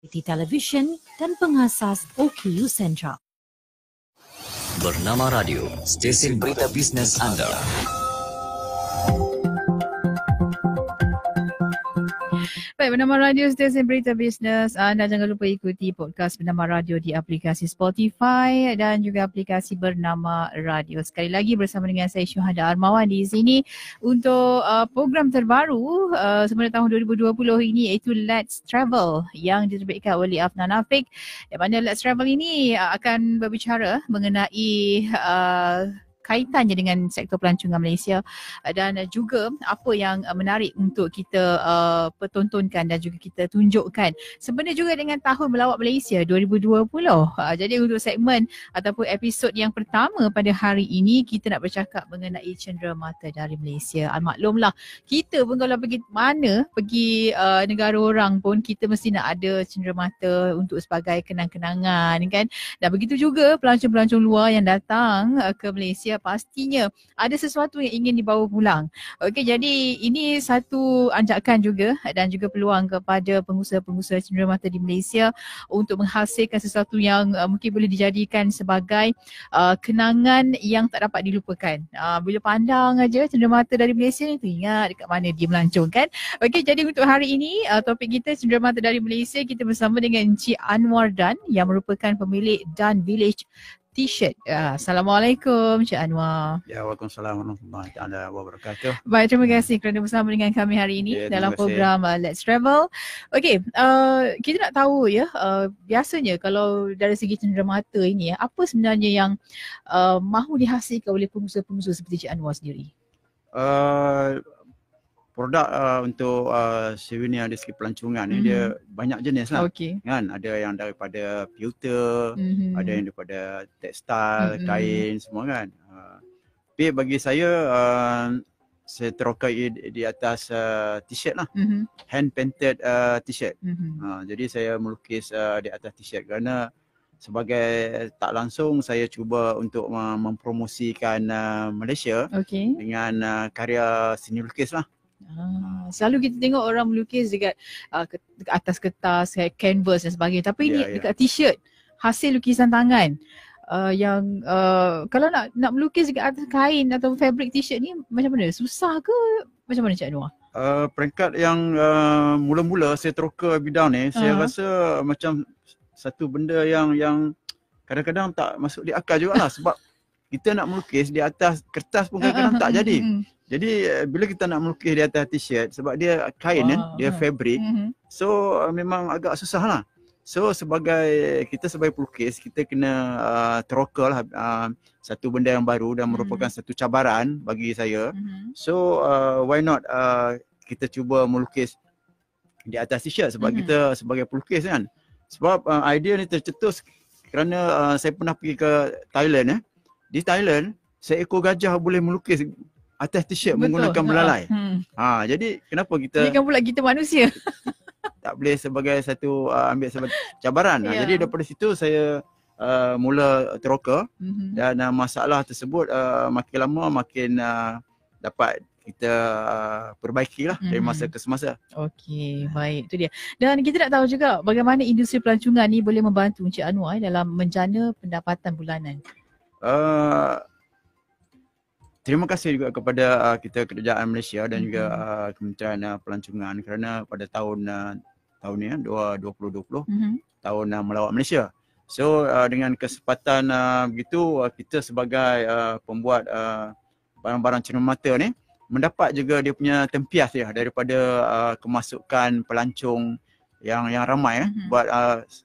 Television dan pengasas OKU Central. Bernama Radio, stesen berita bisnes anda. Baik, Bernama Radio, stesen berita bisnes anda. Jangan lupa ikuti podcast Bernama Radio di aplikasi Spotify dan juga aplikasi Bernama Radio. Sekali lagi bersama dengan saya Syuhada Armawan di sini untuk program terbaru semasa tahun 2020 ini, iaitu Let's Travel yang diterbitkan oleh Afnan Afiq. Yang mana Let's Travel ini akan berbicara mengenai kaitannya dengan sektor pelancongan Malaysia dan juga apa yang menarik untuk kita pertontonkan dan juga kita tunjukkan. Sebenarnya juga dengan tahun melawat Malaysia 2020. Jadi untuk segmen ataupun episod yang pertama pada hari ini, kita nak bercakap mengenai cenderamata dari Malaysia. Maklumlah, kita pun kalau pergi mana, pergi negara orang pun, kita mesti nak ada cenderamata untuk sebagai kenang-kenangan kan. Dan begitu juga pelancong-pelancong luar yang datang ke Malaysia, pastinya ada sesuatu yang ingin dibawa pulang. Okey, jadi ini satu anjakan juga dan juga peluang kepada pengusaha-pengusaha cenderamata di Malaysia untuk menghasilkan sesuatu yang mungkin boleh dijadikan sebagai kenangan yang tak dapat dilupakan. Bila pandang aja cenderamata dari Malaysia ni, ingat dekat mana dia melancong kan. Okey, jadi untuk hari ini topik kita cenderamata dari Malaysia, kita bersama dengan Encik Anwar Dan yang merupakan pemilik Dan Village T-shirt. Assalamualaikum Encik Anwar. Ya, Waalaikumsalam warahmatullahi wabarakatuh. Baik, terima kasih kerana bersama dengan kami hari ini dalam program Let's Travel. Okey, kita nak tahu ya, biasanya kalau dari segi cenderamata ini, apa sebenarnya yang mahu dihasilkan oleh pengusaha-pengusaha seperti Encik Anwar sendiri? Produk untuk souvenir dari segi pelancongan ni dia banyak jenis lah. Kan? Ada yang daripada pewter, ada yang daripada tekstil, kain semua kan. Tapi bagi saya terokai di atas t-shirt lah. Hand painted t-shirt. Jadi saya melukis di atas t-shirt kerana sebagai tak langsung saya cuba untuk mempromosikan Malaysia dengan karya seni lukis lah. Selalu kita tengok orang melukis dekat atas kertas, canvas dan sebagainya. Tapi ini dekat t-shirt, hasil lukisan tangan. Yang kalau nak melukis dekat atas kain atau fabric t-shirt ni macam mana? Susah ke? Macam mana Cik Anwar? Peringkat yang mula-mula saya teroka bidang ni, saya rasa macam satu benda yang kadang-kadang tak masuk di akal jugalah. Sebab kita nak melukis di atas kertas pun kadang-kadang tak jadi. Jadi bila kita nak melukis di atas t-shirt, sebab dia kain kan, dia fabric, so memang agak susah lah. So kita sebagai pelukis, kita kena teroka lah satu benda yang baru dan merupakan satu cabaran bagi saya. So why not kita cuba melukis di atas t-shirt sebab kita sebagai pelukis kan. Sebab idea ni tercetus kerana saya pernah pergi ke Thailand. Di Thailand, seekor gajah boleh melukis atas t-shirt menggunakan belalai. Jadi kenapa kita Ini kan pula kita manusia tak boleh sebagai satu ambil sebagai cabaran. Jadi daripada situ saya mula teroka dan masalah tersebut makin lama makin dapat kita perbaiki lah dari masa ke semasa. Okey, baik, itu dia. Dan kita nak tahu juga bagaimana industri pelancongan ni boleh membantu Encik Anwar dalam menjana pendapatan bulanan. Terima kasih juga kepada kita Kerajaan Malaysia dan juga Kementerian Pelancongan kerana pada tahun ni 2020 tahun melawat Malaysia. So dengan kesempatan begitu, kita sebagai pembuat barang-barang cenderamata ni mendapat juga dia punya tempias dia daripada kemasukan pelancong yang ramai buat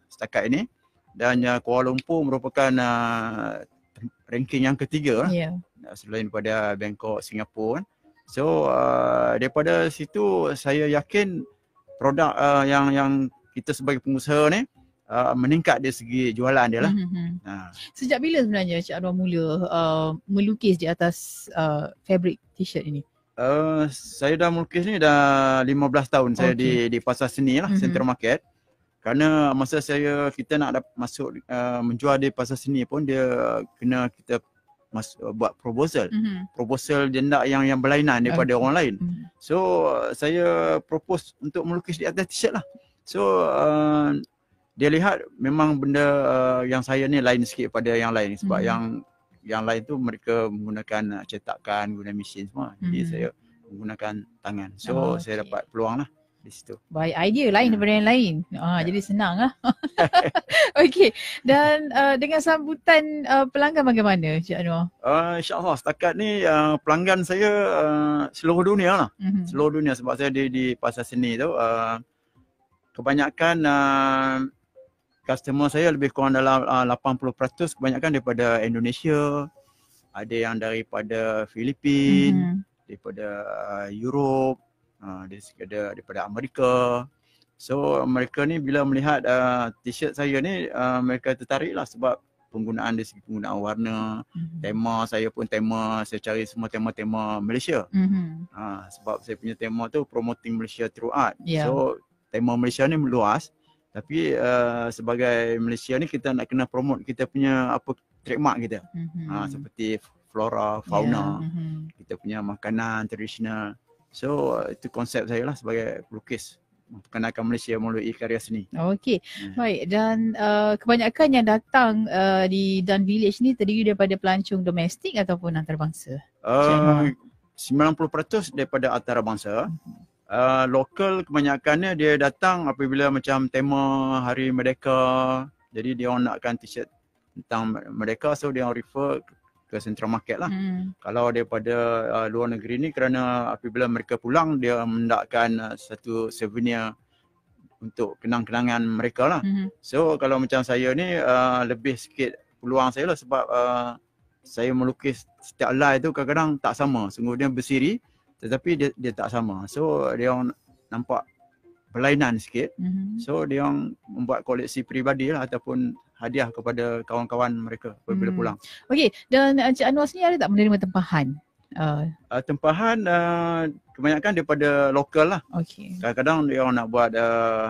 setakat ini. Dan Kuala Lumpur merupakan ranking yang ketiga selain daripada Bangkok, Singapura. So daripada situ saya yakin produk yang kita sebagai pengusaha ni meningkat dari segi jualan dia lah. Sejak bila sebenarnya Cik Anwar mula melukis di atas fabric t-shirt ini? Saya dah melukis ni dah 15 tahun saya di pasar seni lah, Central Market. Kerana masa kita nak masuk menjual di pasar seni pun dia kena kita buat proposal. Proposal jenda yang berlainan daripada orang lain. So saya propose untuk melukis di atas t-shirt lah. So dia lihat memang benda yang saya ni lain sikit pada yang lain sebab yang lain tu mereka menggunakan cetakan, guna mesin semua. Jadi saya menggunakan tangan. So saya dapat peluang lah di situ. Baik, idea lain daripada yang lain. Jadi senang lah. Okey. Dan dengan sambutan pelanggan bagaimana Cik Anwar? InsyaAllah setakat ni pelanggan saya seluruh dunia lah. Seluruh dunia sebab saya di pasar seni tu kebanyakan customer saya lebih kurang dalam 80% kebanyakan daripada Indonesia, ada yang daripada Filipina, daripada Europe, daripada Amerika. So mereka ni bila melihat t-shirt saya ni mereka tertarik lah sebab penggunaan dari segi penggunaan warna, tema saya pun saya cari semua tema-tema Malaysia. Sebab saya punya tema tu promoting Malaysia through art. So tema Malaysia ni meluas. Tapi sebagai Malaysia ni kita nak kena promote kita punya apa trademark kita. Seperti flora, fauna, kita punya makanan tradisional. So itu konsep saya lah sebagai pelukis, memperkenalkan Malaysia melalui karya seni. Okey. Baik, dan kebanyakan yang datang di Dan Village ni terdiri daripada pelancong domestik ataupun antarabangsa? 90% daripada antarabangsa. Lokal kebanyakannya dia datang apabila macam tema Hari Merdeka. Jadi dia orang nakkan t-shirt tentang Merdeka, so dia orang refer ke Central Market lah. Kalau daripada luar negeri ni kerana apabila mereka pulang dia mendapatkan satu souvenir untuk kenang-kenangan mereka lah. So kalau macam saya ni lebih sikit peluang saya lah sebab saya melukis setiap helai tu kadang-kadang tak sama. Sungguh dia bersiri tetapi dia tak sama. So dia orang nampak berlainan sikit. So dia orang membuat koleksi peribadi lah ataupun hadiah kepada kawan-kawan mereka apabila pulang. Okey, dan Encik Anwar sendiri ada tak menerima tempahan? Tempahan kebanyakan daripada lokal lah. Okey. Kadang-kadang dia orang nak buat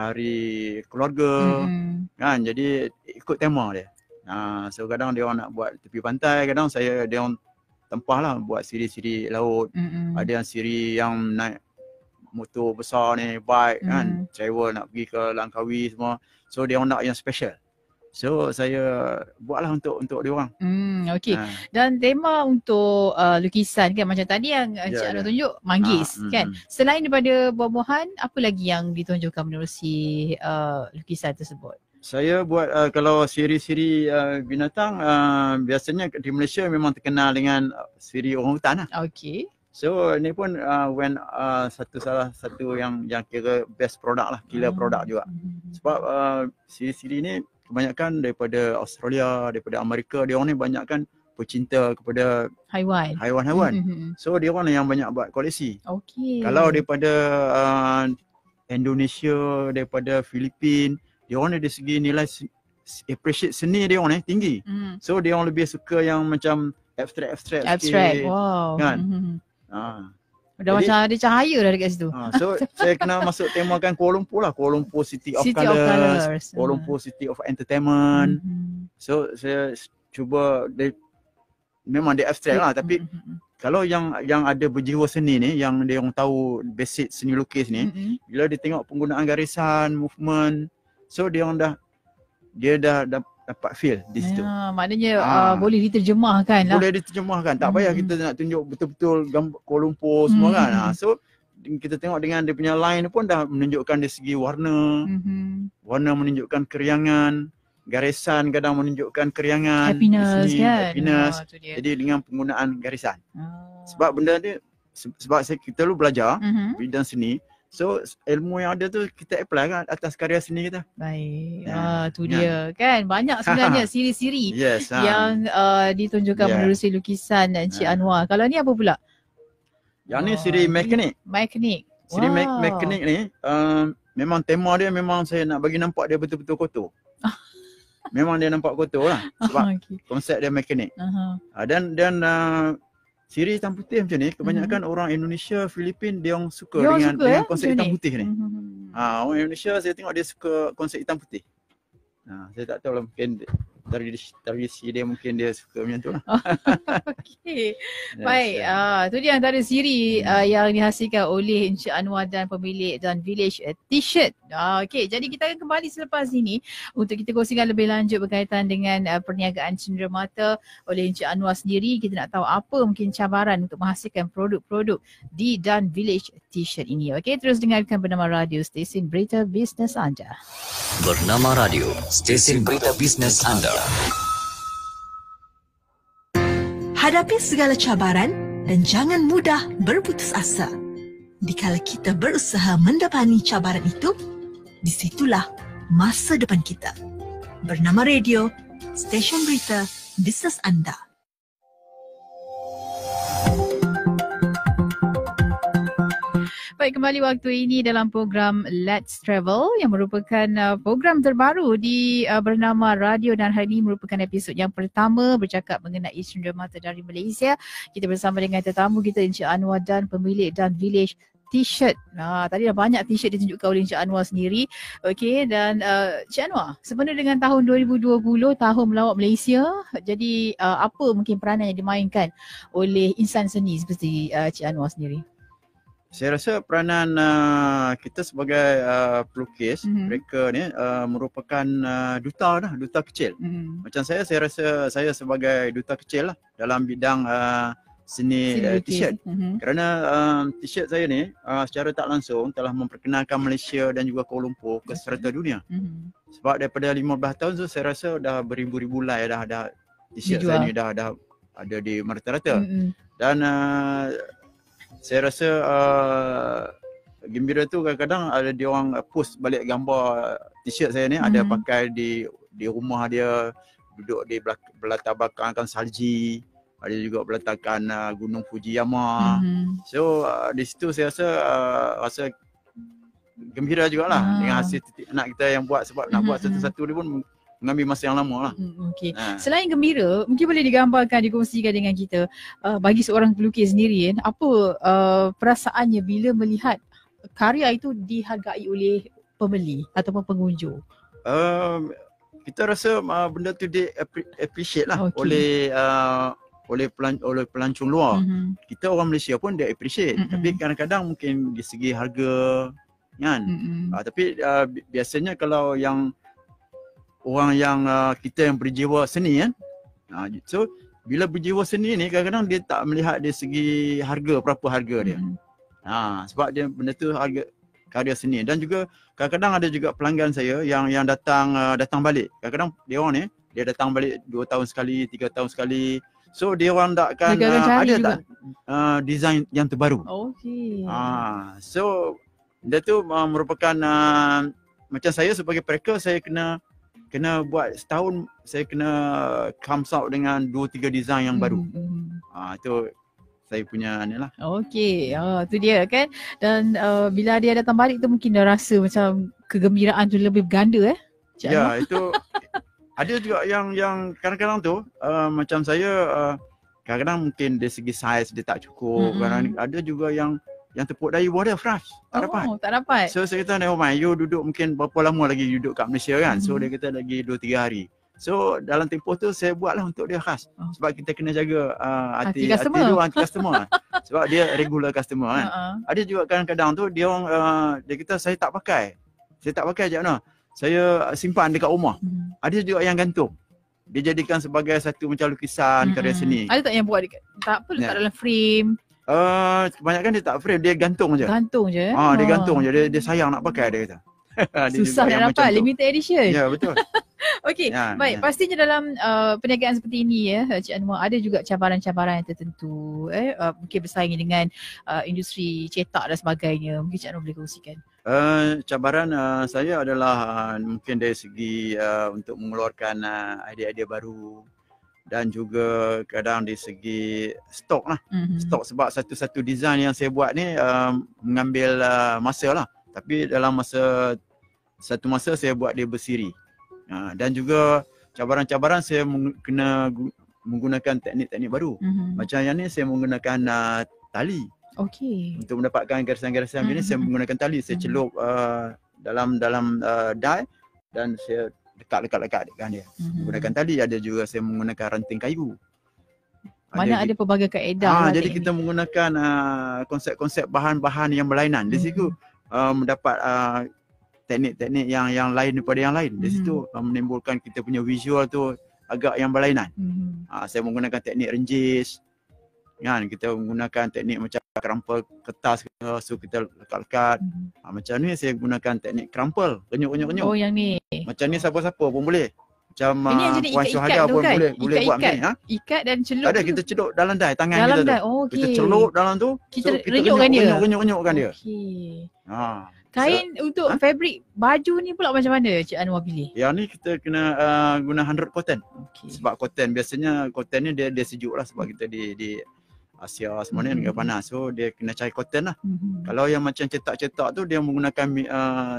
hari keluarga kan, jadi ikut tema dia. So kadang dia orang nak buat tepi pantai, kadang dia orang tempah lah buat siri-siri laut. Ada yang siri yang naik motor besar ni, bike kan, travel nak pergi ke Langkawi semua. So dia orang nak yang special. So saya buatlah untuk dia orang. Okey. Dan tema untuk lukisan kan macam tadi yang Cik Anwar tunjuk manggis kan. Selain daripada buah-buahan, apa lagi yang ditunjukkan menerusi lukisan tersebut? Saya buat kalau siri-siri binatang biasanya di Malaysia memang terkenal dengan siri orangutan lah. Okey. So ni pun salah satu yang kira best product lah, killer product juga. Sebab siri-siri ni kebanyakan daripada Australia, daripada Amerika, dia orang ni banyakkan pecinta kepada haiwan-haiwan. So dia orang yang banyak buat koleksi. Okey. Kalau daripada Indonesia, daripada Filipina, dia orang dari segi nilai appreciate seni dia orang tinggi. So dia orang lebih suka yang macam abstrak sikit. Wow. Kan? Dah macam ada cahaya dah dekat situ. So saya kena masuk temakan Kuala Lumpur lah. Kuala Lumpur City of Colours. Kuala Lumpur City of Entertainment. So saya cuba memang dia abstrak lah, tapi kalau yang ada berjiwa seni ni, yang dia orang tahu basic seni lukis ni, bila dia tengok penggunaan garisan, movement, so dia orang dah dapat feel di situ. Maknanya boleh diterjemahkan lah. Boleh diterjemahkan. Tak payah kita nak tunjuk betul-betul gambar Kuala Lumpur semua kan. So kita tengok dengan dia punya line pun dah menunjukkan dari segi warna. Warna menunjukkan keriangan. Garisan kadang menunjukkan keriangan. Happiness kan. Happiness. Jadi dengan penggunaan garisan. Sebab benda ni, sebab kita dulu belajar bidang seni. So ilmu yang ada tu kita apply kan atas karya seni kita. Baik. Tu dia kan. Banyak sebenarnya siri-siri yang ditunjukkan menerusi lukisan Encik Anwar. Kalau ni apa pula? Yang ni siri mekanik. Siri mekanik ni memang tema dia memang saya nak bagi nampak dia betul-betul kotor. Memang dia nampak kotor lah sebab konsep dia mekanik. Dan siri hitam putih macam ni, kebanyakan orang Indonesia, Filipina dia orang suka dengan konsep hitam putih ni. Orang Indonesia saya tengok dia suka konsep hitam putih. Saya tak tahu lah mungkin tradisi dia mungkin dia suka macam tu lah. Okey. Yes, Baik, tu dia antara siri yang dihasilkan oleh Encik Anwar dan pemilik dan Village T-shirt. Okey, jadi kita akan kembali selepas ini untuk kita kongsikan lebih lanjut berkaitan dengan perniagaan cenderamata oleh Encik Anwar sendiri. Kita nak tahu apa mungkin cabaran untuk menghasilkan produk-produk di Dan Village T-shirt ini. Okey, terus dengarkan Bernama Radio, stesen berita bisnes anda. Bernama Radio, stesen berita bisnes anda. Hadapi segala cabaran dan jangan mudah berputus asa. Dikala kita berusaha mendapati cabaran itu, disitulah masa depan kita. Bernama Radio, stesen berita bisnes anda. Baik, kembali waktu ini dalam program Let's Travel yang merupakan program terbaru di Bernama Radio, dan hari ini merupakan episod yang pertama bercakap mengenai cenderamata dari Malaysia. Kita bersama dengan tetamu kita Encik Anwar dan pemilik Dan Village T-shirt. Tadi dah banyak T-shirt ditunjukkan oleh Encik Anwar sendiri. Okey, dan Encik Anwar, sebenarnya dengan tahun 2020, tahun melawat Malaysia, jadi apa mungkin peranan yang dimainkan oleh insan seni seperti Encik Anwar sendiri? Saya rasa peranan kita sebagai pelukis, mereka ni merupakan duta kecil. Macam saya rasa saya sebagai duta kecil lah dalam bidang seni t-shirt. Kerana t-shirt saya ni secara tak langsung telah memperkenalkan Malaysia dan juga Kuala Lumpur ke serata dunia. Sebab daripada 15 tahun tu saya rasa dah beribu-ribu lai dah t-shirt saya ni dah ada di merata-rata. Dan saya rasa gembira tu kadang-kadang ada dia orang post balik gambar t-shirt saya ni, ada pakai di rumah dia, duduk di belakang belakangkan salji, ada juga belakangkan Gunung Fujiyama. So di situ saya rasa gembira jugalah dengan hasil titik anak kita yang buat, sebab nak buat satu-satu dia pun mengambil masa yang lama lah. Okey. Selain gembira, mungkin boleh digambarkan, dikongsikan dengan kita bagi seorang pelukis sendiri kan, apa perasaannya bila melihat karya itu dihargai oleh pembeli ataupun pengunjung? Kita rasa benda tu di appreciate lah oleh pelancong luar. Kita orang Malaysia pun dia appreciate. Tapi kadang-kadang mungkin di segi harga kan. Tapi biasanya kalau yang orang yang kita yang berjiwa seni kan, so bila berjiwa seni ni kadang-kadang dia tak melihat dari segi harga, berapa harga dia. Sebab dia benda tu harga karya seni. Dan juga kadang-kadang ada juga pelanggan saya yang datang balik. Kadang-kadang dia orang ni dia datang balik 2 tahun sekali, 3 tahun sekali. So dia orang takkan ada design yang terbaru. Okey. So dia tu merupakan macam saya sebagai pereker, saya kena buat setahun, saya kena comes out dengan 2-3 design yang baru. Itu saya punya ni lah. Okey, tu dia kan. Dan bila dia datang balik tu mungkin dah rasa macam kegembiraan tu lebih berganda Ya, itu ada juga yang kadang-kadang tu macam saya kadang-kadang mungkin dari segi saiz dia tak cukup. Kadang ada juga yang tepuk dahi buah dia fresh. Tak dapat. So saya kata, never mind, you duduk mungkin berapa lama lagi duduk kat Malaysia kan. So dia kata lagi 2-3 hari. So dalam tempoh tu saya buatlah untuk dia khas. Sebab kita kena jaga hati customer. Sebab dia regular customer kan. Ada juga kadang-kadang tu dia orang dia kata saya tak pakai je Ana. Saya simpan dekat rumah. Ada juga yang gantung. Dia jadikan sebagai satu macam lukisan karya seni. Ada tak yang buat dekat, tak apa letak dalam frame? Kebanyakan dia tak frame, dia gantung je. Dia gantung je. Dia sayang nak pakai, dia kata. Susah nak dapat, limited edition. Ya, betul. Okey, baik. Pastinya dalam perniagaan seperti ini Cik Anwar, ada juga cabaran-cabaran yang tertentu. Mungkin bersaing dengan industri cetak dan sebagainya. Mungkin Cik Anwar boleh kongsikan. Cabaran saya adalah mungkin dari segi untuk mengeluarkan idea-idea baru. Dan juga kadang di segi stok lah. Stok, sebab satu-satu design yang saya buat ni mengambil masa lah. Tapi dalam satu masa saya buat dia bersiri. Dan juga cabaran-cabaran saya kena menggunakan teknik-teknik baru. Macam yang ni saya menggunakan tali. Untuk mendapatkan garisan-garisan macam ni saya menggunakan tali. Saya celup dalam dye dan saya lekat-lekat dia. Menggunakan tali, ada juga saya menggunakan ranting kayu. Mana ada pelbagai kaedah lah jadi teknik. kita menggunakan konsep-konsep bahan-bahan yang berlainan. Di situ mendapat teknik-teknik yang lain daripada yang lain. Di situ menimbulkan kita punya visual tu agak yang berlainan. Saya menggunakan teknik renjis. Kan, kita menggunakan teknik macam crumple kertas, so kita lekat-lekat. Macam ni saya gunakan teknik crumple, renyuk-renyuk. Oh yang ni. Macam ni siapa-siapa pun boleh. Macam Ini yang jenis Puan ikat-ikat Syuhada tu pun kan? boleh buat macam ni. Ikat dan celup. Ada, tu. kita celup dalam dai tangan dalam kita tu. dah. Oh, okey. Kita celup dalam tu. Kita renyukkan dia. Renyuk-renyukkan dia. Okey. Ha. Kain untuk fabric baju ni pula macam mana Cik Anwar pilih? Yang ni kita kena guna 100 cotton. Okey. Sebab cotton biasanya cotton ni dia sejuk lah sebab kita di Asia semuanya negara panas. So dia kena cari cotton lah. Kalau yang macam cetak-cetak tu dia menggunakan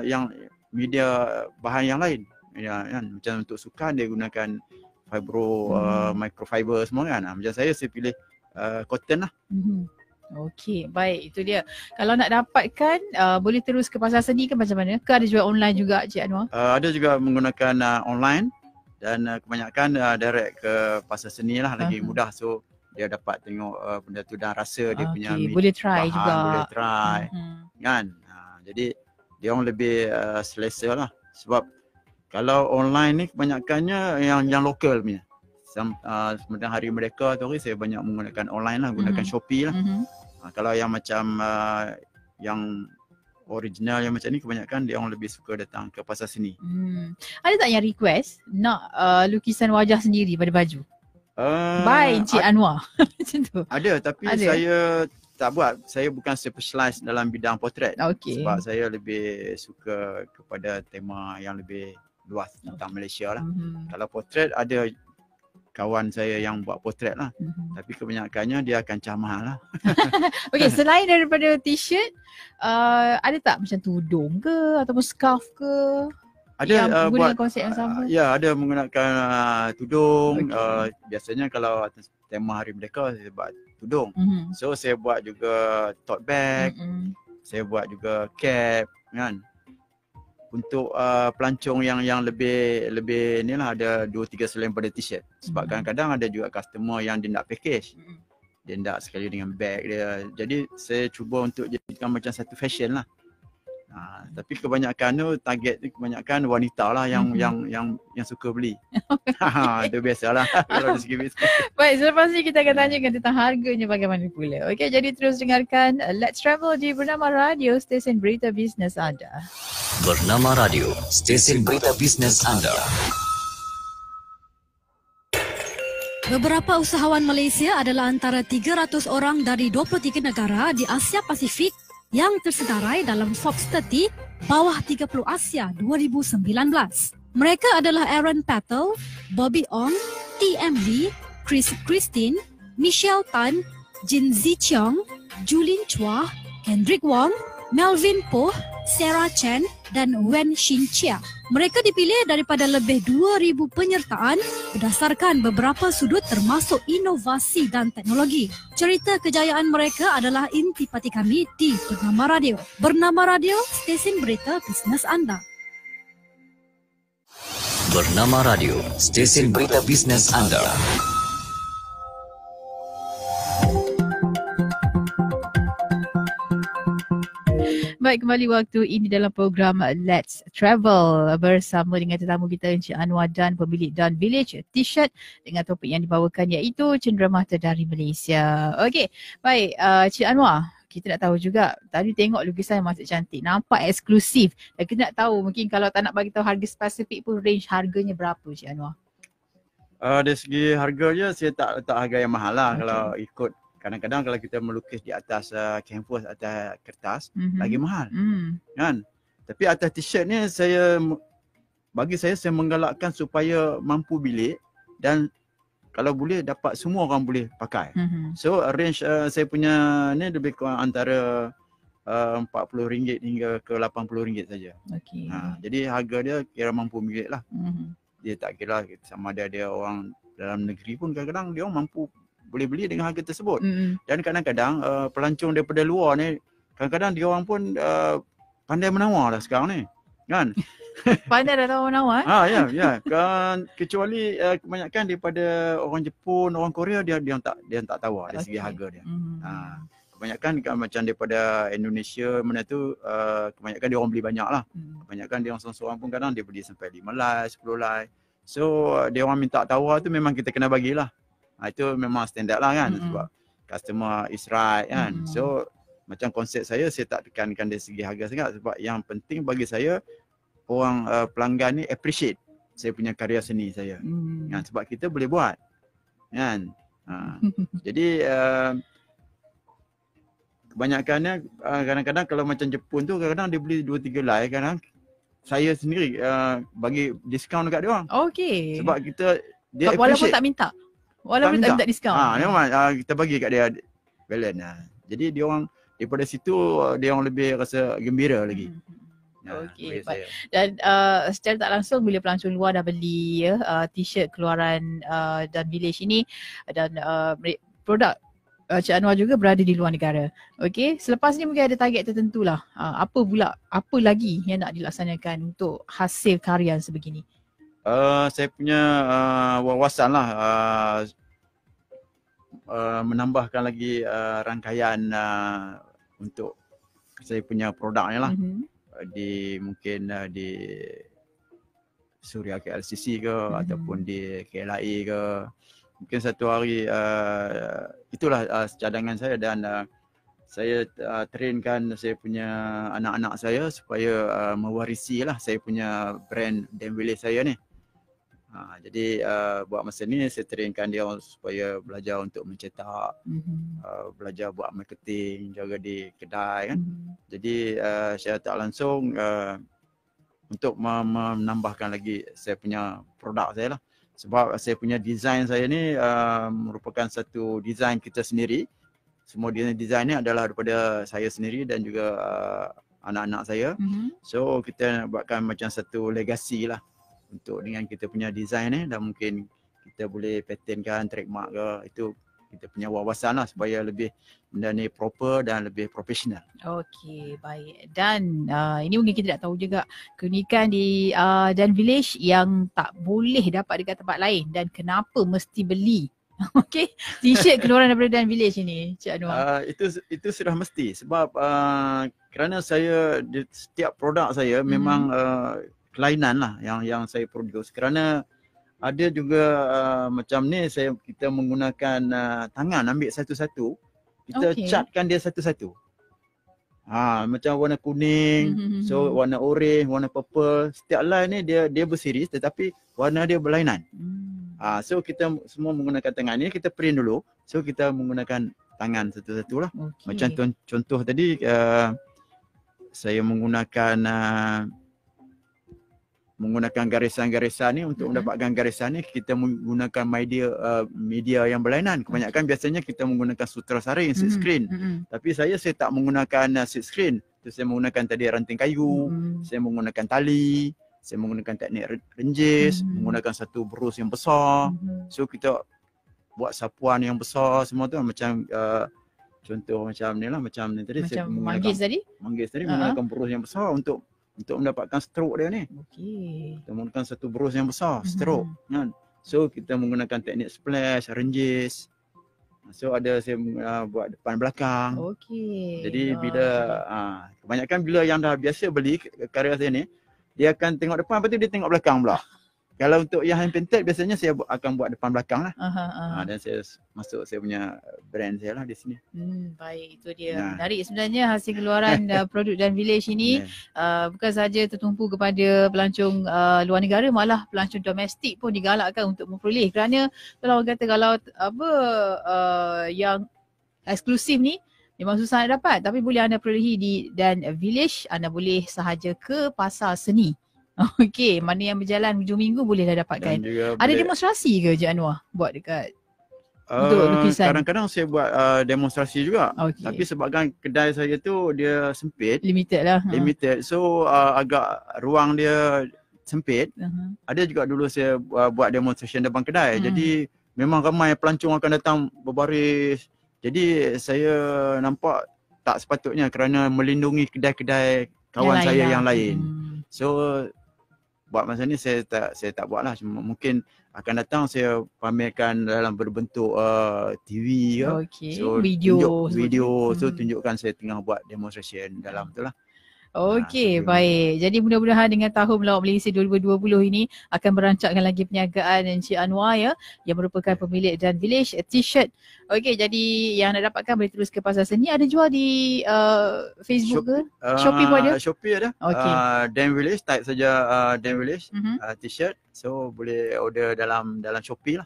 yang media bahan yang lain. Ya, kan? Macam untuk sukan dia gunakan fibro, microfiber semua kan. Macam saya pilih cotton lah. Okey, baik, itu dia. Kalau nak dapatkan boleh terus ke pasar seni ke macam mana? Ke ada jual online juga Cik Anwar? Ada juga menggunakan online dan kebanyakan direct ke pasar seni lah, lagi mudah. So dia dapat tengok benda tu dan rasa dia punya boleh try bahan, juga. boleh try kan. Jadi dia orang lebih selesa lah. Sebab kalau online ni kebanyakannya yang lokal punya. Sementara Hari Merdeka tu saya banyak menggunakan online lah, gunakan Shopee lah. Kalau yang macam yang original yang macam ni kebanyakan dia orang lebih suka datang ke pasar seni. Ada tak yang request nak lukisan wajah sendiri pada baju? By Encik Anwar. Macam tu. Ada, tapi saya tak buat. Saya bukan specialize dalam bidang potret. Sebab saya lebih suka kepada tema yang lebih luas tentang Malaysia lah. Kalau potret ada kawan saya yang buat potret lah. Tapi kebanyakannya dia akan cah mahal lah. Okey, selain daripada t-shirt, ada tak macam tudung ke ataupun scarf ke? Ada yang menggunakan konsep yang sama? Ya, ada menggunakan tudung. Biasanya kalau atas tema Hari Merdeka saya buat tudung. So saya buat juga tote bag. Saya buat juga cap kan. Untuk pelancong yang lebih ni lah, ada 2-3 selain pada t-shirt. Sebab kadang-kadang ada juga customer yang dia nak package. Dia nak sekali dengan bag dia. Jadi saya cuba untuk jadikan macam satu fashion lah. Tapi kebanyakan tu target ni kebanyakan wanita lah yang suka beli. Itu biasalah kalau dari segi bisnes. Baik, selepas ni kita akan tanyakan tentang harganya bagaimana pula. Okey, jadi terus dengarkan Let's Travel di Bernama Radio, stesen berita bisnes anda. Bernama Radio, stesen berita bisnes anda. Beberapa usahawan Malaysia adalah antara 300 orang dari 23 negara di Asia Pasifik yang tersedarai dalam Forbes 30 bawah 30 Asia 2019. Mereka adalah Aaron Patel, Bobby Ong, TM Lee, Chris Christine, Michelle Tan, Jin Zicheong, Julin Chua, Hendrik Wong, Melvin Poh, Sarah Chen dan Wen Shin Chia. Mereka dipilih daripada lebih 2,000 penyertaan berdasarkan beberapa sudut termasuk inovasi dan teknologi. Cerita kejayaan mereka adalah intipati kami di Bernama Radio. Bernama Radio, stesen berita bisnes anda. Bernama Radio, stesen berita bisnes anda. Baik, kembali waktu ini dalam program Let's Travel bersama dengan tetamu kita Encik Anwar dan pemilik Dawn Village T-shirt dengan topik yang dibawakan iaitu cenderamata dari Malaysia. Okey, baik Encik Anwar, kita nak tahu juga, tadi tengok lukisan yang masih cantik, nampak eksklusif. Dan kita nak tahu mungkin kalau tak nak bagi tahu harga spesifik pun range harganya berapa Encik Anwar? Dari segi harganya saya tak letak harga yang mahal lah. Kalau ikut kadang-kadang kalau kita melukis di atas kanvas, atas kertas, lagi mahal. Kan? Tapi atas t-shirt ni bagi saya menggalakkan supaya mampu bilik dan kalau boleh dapat semua orang boleh pakai. So range saya punya ni lebih kurang antara RM40 hingga ke RM80 saja. Jadi harga dia kira mampu bilik lah. Dia tak kira sama ada dia orang dalam negeri pun kadang-kadang dia orang mampu boleh beli dengan harga tersebut. Dan kadang-kadang pelancong daripada luar ni kadang-kadang dia orang pun pandai menawar dah sekarang ni. Kan? Pandai dah tahu menawar. Ya. Kecuali kebanyakan daripada orang Jepun, orang Korea dia tak tahu dari segi harga dia. Kebanyakan macam daripada Indonesia mana tu kebanyakan dia orang beli banyak lah. Kebanyakan dia orang seorang-seorang pun kadang dia beli sampai 5 lai, 10 lai. So dia orang minta tawar tu memang kita kena bagilah. Itu memang standard lah kan, sebab customer is right kan. So macam konsep saya tak tekankan dari segi harga sangat, sebab yang penting bagi saya orang pelanggan ni appreciate saya punya karya seni saya. Kan, sebab kita boleh buat. Kan. Jadi kebanyakannya kadang-kadang kalau macam Jepun tu kadang-kadang dia beli 2-3 lai, kadang saya sendiri bagi diskaun dekat dia orang. Okey. Sebab kita dia walaupun appreciate. tak minta. Walaupun tak minta diskaun. Memang kita bagi kat dia balance. Jadi dia orang daripada situ dia orang lebih rasa gembira lagi. Okey, baik. Dan secara tak langsung bila pelancong luar dah beli t-shirt keluaran Dan Village ini dan produk Cik Anwar juga berada di luar negara. Okey, selepas ni mungkin ada target tertentu lah. Apa lagi yang nak dilaksanakan untuk hasil karya sebegini? Saya punya wawasan lah menambahkan lagi rangkaian untuk saya punya produk ni lah. Mungkin di Suria KLCC ke ataupun di KLIA ke. Mungkin satu hari itulah cadangan saya, dan saya trainkan saya punya anak-anak saya supaya mewarisi lah saya punya brand Dan Village saya ni. Jadi buat masa ni saya trainkan dia supaya belajar untuk mencetak, belajar buat marketing, jaga di kedai kan. Jadi saya tak langsung untuk menambahkan lagi saya punya produk saya lah. Sebab saya punya design saya ni merupakan satu design kita sendiri. Semua design ni adalah daripada saya sendiri dan juga anak-anak saya. So kita nak buatkan macam satu legacy lah untuk dengan kita punya design ni, dan mungkin kita boleh patentkan, trademark ke. Itu kita punya wawasan lah supaya lebih benda ni proper dan lebih profesional. Okey, baik. Dan ini mungkin kita tak tahu juga keunikan di Dan Village yang tak boleh dapat dekat tempat lain dan kenapa mesti beli. Okey, t-shirt keluaran daripada Dan Village ini, Cik Anwar. Itu sudah mesti sebab kerana saya di setiap produk saya memang kelainan lah yang saya produce. Kerana ada juga macam ni kita menggunakan tangan ambil satu-satu, kita catkan dia satu-satu. Macam warna kuning, so warna orange, warna purple, setiap line ni dia berseries tetapi warna dia berlainan. So kita semua menggunakan tangan ni, kita print dulu. So kita menggunakan tangan satu-satu lah. Macam contoh tadi saya menggunakan garisan-garisan ni. Untuk mendapatkan garisan ni kita menggunakan media yang berlainan. Kebanyakan biasanya kita menggunakan sutrasari, silk screen. Tapi saya tak menggunakan silk screen. Saya menggunakan tadi ranting kayu, saya menggunakan tali, saya menggunakan teknik renjis, menggunakan satu berus yang besar. So kita buat sapuan yang besar semua tu macam contoh macam ni lah, macam ni tadi, macam saya manggis tadi menggunakan berus yang besar untuk mendapatkan stroke dia ni. Kita menggunakan satu berus yang besar, stroke kan. So kita menggunakan teknik splash, renjis. So ada saya buat depan belakang. Jadi bila kebanyakan bila yang dah biasa beli karya saya ni, dia akan tengok depan, lepas tu dia tengok belakang pula. Kalau untuk yang hand painted biasanya saya akan buat depan belakang lah. Dan saya masuk saya punya brand saya lah di sini. Baik, itu dia. Menarik sebenarnya hasil keluaran produk Dan Village ini. Bukan saja tertumpu kepada pelancong luar negara, malah pelancong domestik pun digalakkan untuk memperoleh. Kerana kalau orang kata kalau yang eksklusif ni memang susah nak dapat, tapi boleh anda perolehi di Dan Village. Anda boleh sahaja ke pasar seni. Okey, mana yang berjalan hujung minggu bolehlah dapatkan. Ada demonstrasi ke Cik Anwar buat dekat untuk lukisan? Kadang-kadang saya buat demonstrasi juga. Tapi sebabkan kedai saya tu dia sempit, limited lah. So agak ruang dia sempit. Ada juga dulu saya buat demonstration depan kedai. Jadi memang ramai pelancong akan datang berbaris. Jadi saya nampak tak sepatutnya kerana melindungi kedai-kedai kawan saya yang lain. So buat masa ni saya tak buat lah. Cuma mungkin akan datang saya pamerkan dalam berbentuk TV ke. Okey, So video. tunjuk video, so tunjukkan saya tengah buat demonstration dalam tu lah. Okey, so baik. Jadi mudah-mudahan dengan Tahun Melawat Malaysia 2020 ini akan merancangkan lagi perniagaan Encik Anwar ya, yang merupakan pemilik Dan Village T-shirt. Okey, jadi yang nak dapatkan boleh terus ke Pasar Seni. Ada jual di Facebook ke? Shopee pun ada? Shopee ada. Okey. Dan Village, type saja Dan Village Mhm. T-shirt. So boleh order dalam Shopee lah.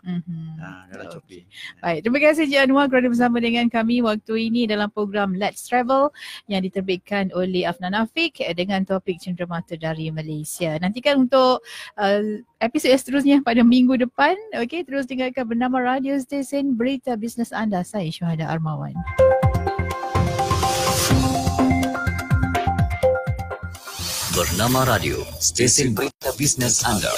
Dalam Okey. Shopee. Baik, terima kasih Encik Anwar kerana bersama dengan kami waktu ini dalam program Let's Travel yang diterbitkan oleh Afnan Afiq dengan topik cenderamata dari Malaysia. Nantikan untuk episod seterusnya pada minggu depan. Okey, terus dengarkan bernama Radio Stesen Berita Bisnes Anda. Saya Syuhada Armawan. Bernama Radio, stesen berita bisnes anda.